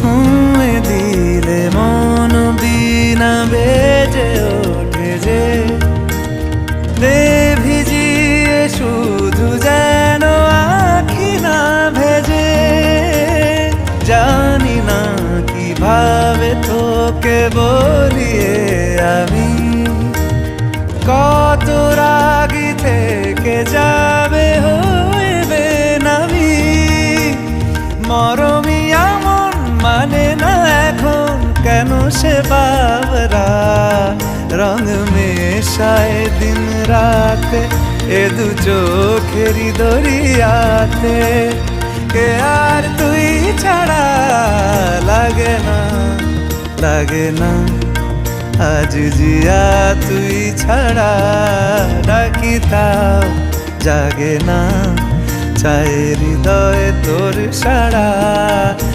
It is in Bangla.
ছুঁয়ে দিলে মন বিনা বেজে ওঠে যে দে ভিজিয়ে শুধু যেন আখি না ভেজে। জানি না কিভাবে তোকে বলিয়ে আমি কত রাগি থেকে যাবে হইবে নামি। মরমি এমন মানে না এখন কেন সে বাবরা রং মেশায় দিন রাতে এ দু চোখেরি দরিয়াতে। কে আর তুই ছাড়া লাগে না লাগে না আজ জিয়া তুই ছাড়া ডাকি তাও জাগে না। চায় হৃদয় তোর সাড়া